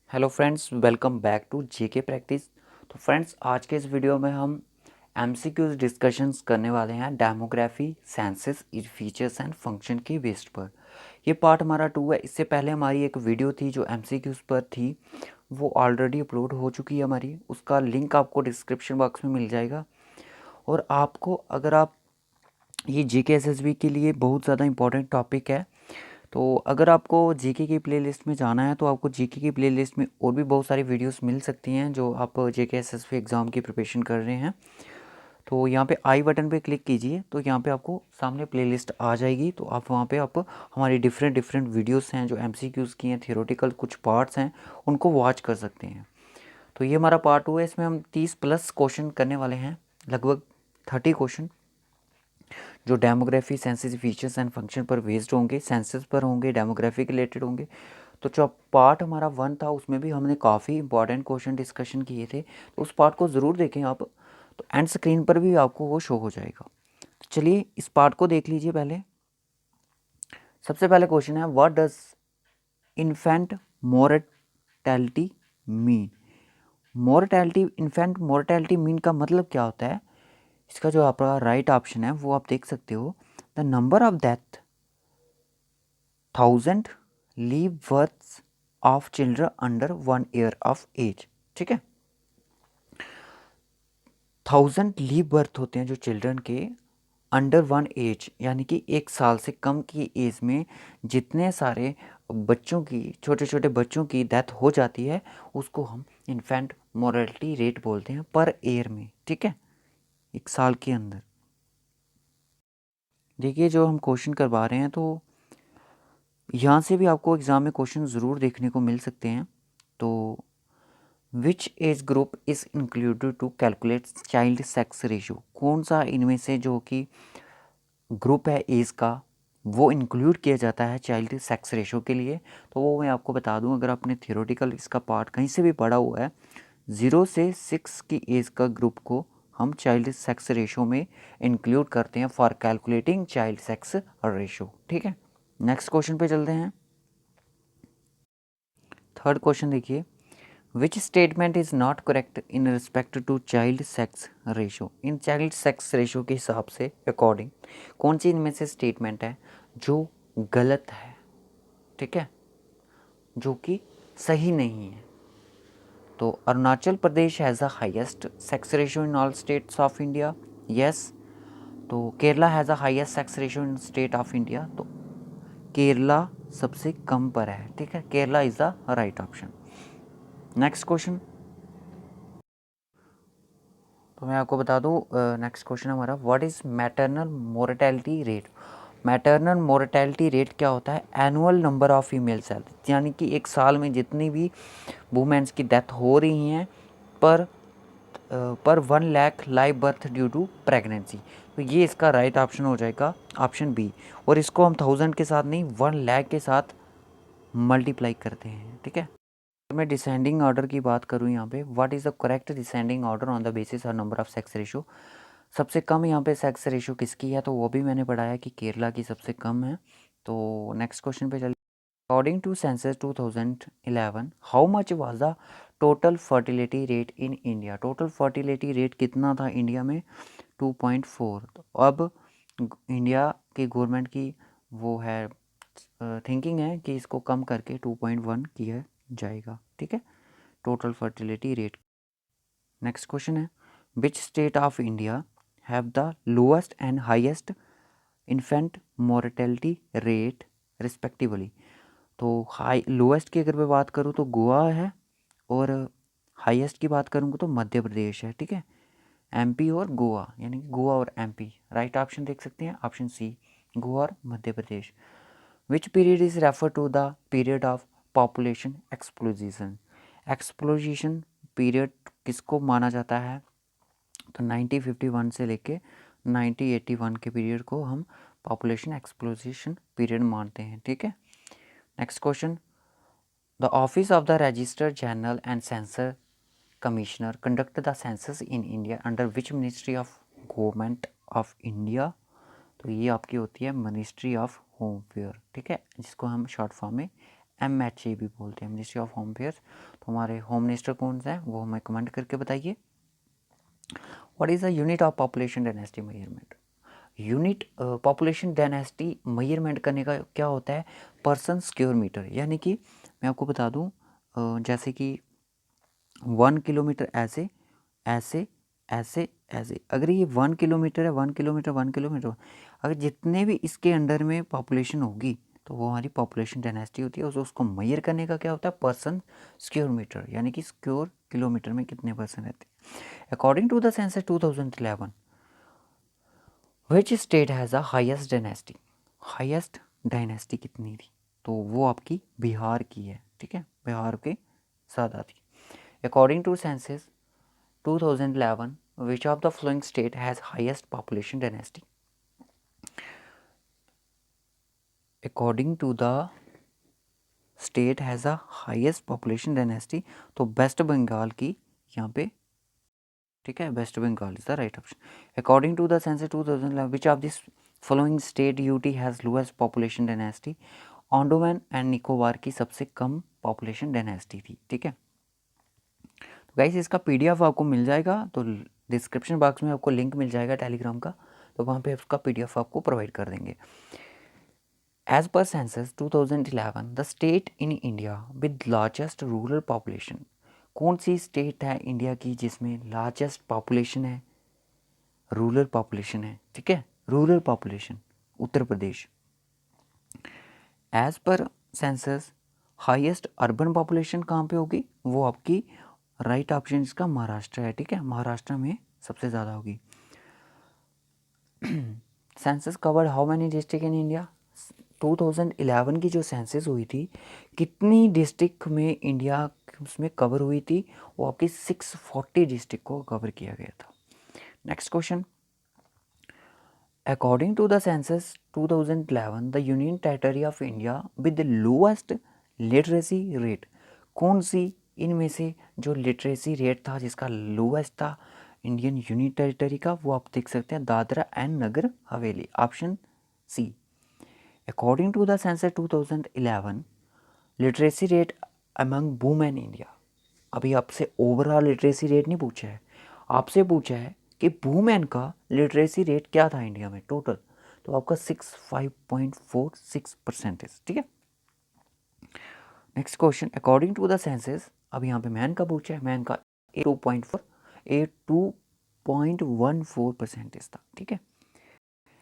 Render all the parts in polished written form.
Hello friends, welcome back to JK practice. तो friends, आज के इस वीडियो में हम एमसीक्यूज डिस्कशंस करने वाले हैं demography, census, features and function की बेस्ड पर। ये पार्ट हमारा 2 है। इससे पहले हमारी एक वीडियो थी जो एमसीक्यूज पर थी, वो ऑलरेडी अपलोड हो चुकी है हमारी। उसका लिंक आपको डिस्क्रिप्शन बॉक्स में मिल जाएगा। और आपको अगर आप ये जीके एसएसबी के लिए बहुत ज़्यादा इंपॉर्टेंट टॉपिक है, तो अगर आपको जीके की प्लेलिस्ट में जाना है तो आपको जीके की प्लेलिस्ट में और भी बहुत सारी वीडियोस मिल सकती हैं जो आप जेके एसएसबी एग्ज़ाम की प्रिपरेशन कर रहे हैं। तो यहाँ पे आई बटन पे क्लिक कीजिए तो यहाँ पे आपको सामने प्लेलिस्ट आ जाएगी। तो आप वहाँ पे आप हमारी डिफरेंट डिफरेंट वीडियोस हैं जो एमसीक्यूज़ की हैं, थियोरेटिकल कुछ पार्ट्स हैं, उनको वॉच कर सकते हैं। तो ये हमारा पार्ट 2 है। इसमें हम 30+ क्वेश्चन करने वाले हैं, लगभग 30 क्वेश्चन, जो demography, census, features and function पर बेस्ड होंगे, सेंसस पर होंगे, डेमोग्राफी के रिलेटेड होंगे। तो जो पार्ट हमारा 1 था उसमें भी हमने काफ़ी इंपॉर्टेंट क्वेश्चन डिस्कशन किए थे, तो उस पार्ट को ज़रूर देखें आप। तो एंड स्क्रीन पर भी आपको वो शो हो जाएगा। तो चलिए इस पार्ट को देख लीजिए। पहले सबसे पहले क्वेश्चन है, what does infant mortality mean. Mortality, infant mortality mean का मतलब क्या होता है? इसका जो आपका राइट ऑप्शन है वो आप देख सकते हो, the number of death 1000 live births of children under 1 year of age. ठीक है, 1000 लीव बर्थ होते हैं जो चिल्ड्रन के अंडर 1 एज, यानी कि 1 साल से कम की एज में जितने सारे बच्चों की, छोटे छोटे बच्चों की डेथ हो जाती है, उसको हम इन्फेंट मोर्टेलिटी रेट बोलते हैं पर ईयर में। ठीक है, 1 साल के अंदर। देखिए जो हम क्वेश्चन करवा रहे हैं, तो यहाँ से भी आपको एग्ज़ाम में क्वेश्चन ज़रूर देखने को मिल सकते हैं। तो which age group is included to calculate child sex ratio, कौन सा इनमें से जो कि ग्रुप है एज का, वो इंक्लूड किया जाता है चाइल्ड सेक्स रेशो के लिए। तो वो मैं आपको बता दूं, अगर आपने थियोरेटिकल इसका पार्ट कहीं से भी पढ़ा हुआ है, 0 से 6 की एज का ग्रुप को हम चाइल्ड सेक्स रेशो में इंक्लूड करते हैं for calculating child sex ratio. ठीक है, नेक्स्ट क्वेश्चन पे चलते हैं। थर्ड क्वेश्चन देखिए, which statement is not correct in respect to child sex ratio. इन चाइल्ड सेक्स रेशो के हिसाब से अकॉर्डिंग कौन सी इनमें से स्टेटमेंट है जो गलत है? ठीक है, जो कि सही नहीं है। तो Arunachal Pradesh has the highest sex ratio in all states of India, yes. तो Kerala has the highest sex ratio in state of India, तो केरला सबसे कम पर है। ठीक है, Kerala is the right option. Next question, तो मैं आपको बता दूं, नेक्स्ट क्वेश्चन हमारा, what is maternal mortality rate. Maternal mortality rate क्या होता है? Annual number of female cells, यानी कि 1 साल में जितनी भी वुमेन्स की डेथ हो रही हैं पर 1 lakh live birth due to pregnancy. तो ये इसका राइट ऑप्शन हो जाएगा, ऑप्शन बी। और इसको हम 1000 के साथ नहीं, 1 लाख के साथ मल्टीप्लाई करते हैं। ठीक है, मैं डिसेंडिंग ऑर्डर की बात करूं यहाँ पे, what is the correct descending order on the basis of number of sex ratio. सबसे कम यहाँ पे सेक्स रेशो किसकी है? तो वो भी मैंने पढ़ाया कि केरला की सबसे कम है। तो नेक्स्ट क्वेश्चन पे चलिए। According to census 2011, how much was the total fertility rate in India. Total fertility rate कितना था इंडिया में? 2.4। तो अब इंडिया की गवर्नमेंट की वो है, थिंकिंग है कि इसको कम करके 2.1 किया जाएगा। ठीक है, total fertility rate. Next question है, which state of India have the lowest and highest infant mortality rate respectively. तो हाई लोएस्ट की अगर मैं बात करूँ तो गोवा है, और हाईएस्ट की बात करूँगा तो मध्य प्रदेश है। ठीक है, एमपी और गोवा, यानी गोवा और एमपी। राइट ऑप्शन देख सकते हैं, ऑप्शन सी, गोवा और Madhya Pradesh. Which period is refer to the period of population explosion. Explosion period किसको माना जाता है? तो 1951 से लेके 1981 के पीरियड को हम पॉपुलेशन एक्सप्लोजिशन पीरियड मानते हैं। ठीक है, next question, the office of the register general and sensor commissioner conduct the census in India under which ministry of government of India. तो ये आपकी होती है मिनिस्ट्री ऑफ होम अफेयर। ठीक है, जिसको हम शॉर्ट फॉर्म में MHA भी बोलते हैं, मिनिस्ट्री ऑफ होम अफेयर्स। तो हमारे होम मिनिस्टर कौन सा है वो हमें कमेंट करके बताइए। What is the unit of population density measurement? Unit population density measurement करने का क्या होता है? Person square metre. यानी कि मैं आपको बता दूं, जैसे कि 1 किलोमीटर ऐसे ऐसे ऐसे ऐसे, अगर ये 1 किलोमीटर है, 1 किलोमीटर 1 किलोमीटर, अगर जितने भी इसके अंडर में पॉपुलेशन होगी तो वो हमारी पॉपुलेशन डेंसिटी होती है। और उसको मेजर करने का क्या होता है? पर्सन स्क्वायर मीटर, यानी कि स्क्वायर किलोमीटर में कितने पर्सन रहते हैं। According to the census 2011, which state has the highest density? Highest density कितनी थी? तो वो आपकी बिहार की है, ठीक है, बिहार के साथ आती है। According to census 2011, which of the following state has highest population density? According to the state has the highest population density, तो वेस्ट बंगाल की यहाँ पे, ठीक है, West Bengal is the right option. According to the census 2011, which of this following state UT has lowest population density? Andaman and Nicobar की सबसे कम population density थी, ठीक है। तो गाइस इसका PDF आपको मिल जाएगा, तो डिस्क्रिप्शन बॉक्स में आपको लिंक मिल जाएगा टेलीग्राम का, तो वहाँ पे उसका PDF आपको प्रोवाइड कर देंगे। As per census 2011, the state in India with largest rural population, कौन सी स्टेट है इंडिया की जिसमें लार्जेस्ट पॉपुलेशन है, रूरल पॉपुलेशन है, ठीक है, rural population? Uttar Pradesh. As per census highest urban population कहाँ पे होगी? वो आपकी राइट ऑप्शन इसका महाराष्ट्र है, ठीक है, महाराष्ट्र में सबसे ज़्यादा होगी। Census covered how many district in India? 2011 की जो सेंसस हुई थी, कितनी डिस्ट्रिक्ट में इंडिया उसमें कवर हुई थी? वो आपकी 640 डिस्ट्रिक्ट को कवर किया गया था। Next question, according to the census 2011, the union territory of India with the lowest literacy rate, कौन सी इनमें से जो लिटरेसी रेट था जिसका लोएस्ट था इंडियन यूनियन टेरिटरी का? वो आप देख सकते हैं Dadra and Nagar Haveli, option C. According to the census 2011, literacy rate among women India, अभी आपसे ओवरऑल लिटरेसी रेट नहीं पूछा है, आपसे पूछा है कि वुमेन का लिटरेसी रेट क्या था इंडिया में टोटल, तो आपका 65.46%, ठीक है। Next question, according to the census, अब यहाँ पे मैन का पूछा है, मैन का 82.14% था, ठीक है।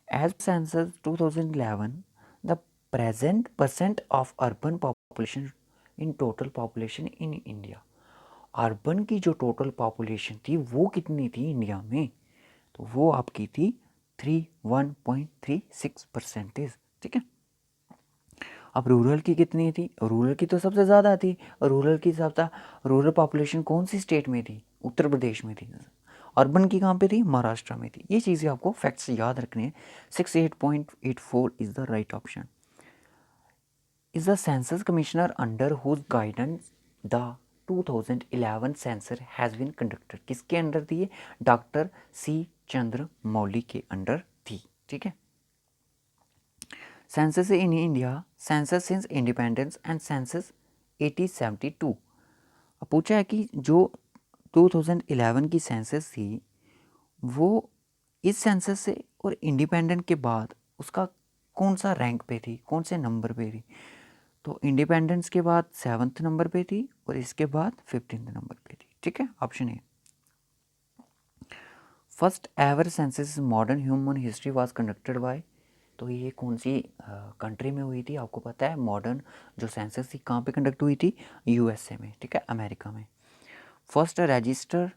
As census 2011, the present percent of urban population in total population in India, urban की जो टोटल पॉपुलेशन थी वो कितनी थी इंडिया में? तो वो आपकी थी 31.36%, ठीक है। अब रूरल की कितनी थी? रूरल की तो सबसे ज़्यादा थी, रूरल की सबसे रूरल पॉपुलेशन कौन सी स्टेट में थी? उत्तर प्रदेश में थी। अर्बन की कहाँ पे थी? महाराष्ट्र में थी। ये चीज़ें आपको फैक्ट्स याद रखने हैं। 68.84 is the right option. Is the census commissioner under whose guidance the 2011 census has been conducted, किसके अंडर थी ये? डॉक्टर C चंद्रमौली के अंडर थी, ठीक है। Census in India, census since independence and census 1872। अब पूछा है कि जो 2011 की सेंसस थी वो इस सेंसस से और इंडिपेंडेंट के बाद उसका कौन सा रैंक पे थी, कौन से नंबर पे थी? तो इंडिपेंडेंस के बाद 7th नंबर पे थी और इसके बाद 15th नंबर पे थी, ठीक है, option A. First ever census modern human history was conducted by, तो ये कौन सी कंट्री में हुई थी? आपको पता है मॉडर्न जो सेंसस थी कहाँ पे कंडक्ट हुई थी? USA में, ठीक है, अमेरिका में। First register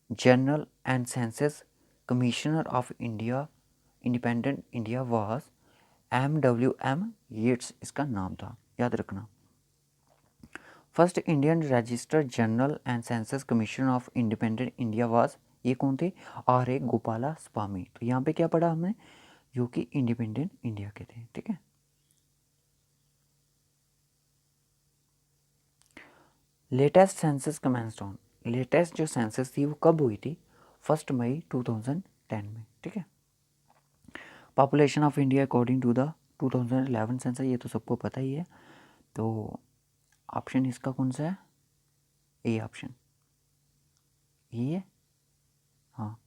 general and census commissioner of India independent India was MWM Yeatts, इसका नाम था, याद रखना। First Indian register general and census commission of independent India was, ये कौन थे? R.A. गोपाला स्वामी। तो यहाँ पे क्या पढ़ा हमने? जो कि इंडिपेंडेंट इंडिया के थे, ठीक है। Latest census commenced on, latest जो सेंसस थी वो कब हुई थी? 1 मई 2010 में, ठीक है। Population of India according to the 2011 census, ये तो सबको पता ही है। तो ऑप्शन इसका कौन सा है? ए ऑप्शन, ये है। हाँ,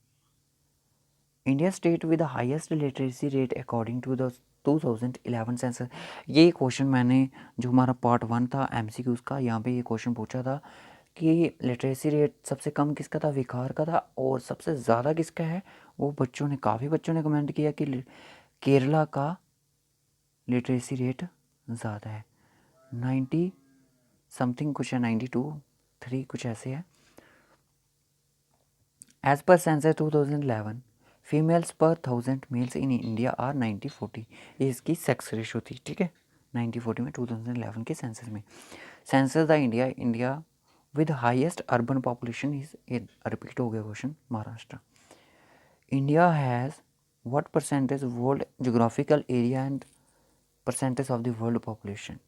India state with the highest literacy rate according to the 2011 census. ये क्वेश्चन मैंने, जो हमारा पार्ट 1 था एमसीक्यूज़ का, यहाँ पे ये क्वेश्चन पूछा था कि लिटरेसी रेट सबसे कम किसका था? विकार का था। और सबसे ज़्यादा किसका है? वो बच्चों ने, काफ़ी बच्चों ने कमेंट किया कि केरला का लिटरेसी रेट ज़्यादा है, 90 समथिंग कुछ है, 92 3 कुछ ऐसे है। एज पर सेंसस 2011 फीमेल्स पर 1000 मेल्स इन इंडिया आर 90/40। ये इसकी सेक्स रेशो थी, ठीक है, 90/40 में 2011 के सेंसस में। Census the India with highest urban population is, ये रिपीट हो गया question, Maharashtra. India has what percentage world geographical area and percentage of the world population.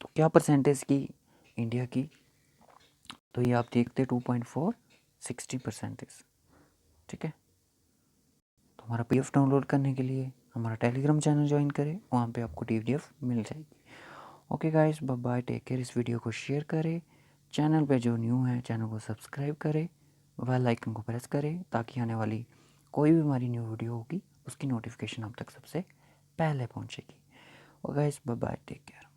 तो क्या परसेंटेज की इंडिया की? तो ये आप देखते 2.4 60%, ठीक है। तो हमारा पीडीएफ डाउनलोड करने के लिए हमारा टेलीग्राम चैनल ज्वाइन करें, वहाँ पे आपको पीडीएफ मिल जाएगी। Okay guys, bye bye, take care. इस वीडियो को शेयर करें, चैनल पे जो न्यू है चैनल को सब्सक्राइब करें, बेल आइकन को प्रेस करें, ताकि आने वाली कोई भी हमारी न्यू वीडियो होगी उसकी नोटिफिकेशन आप तक सबसे पहले पहुँचेगी। Okay guys, bye bye, take care.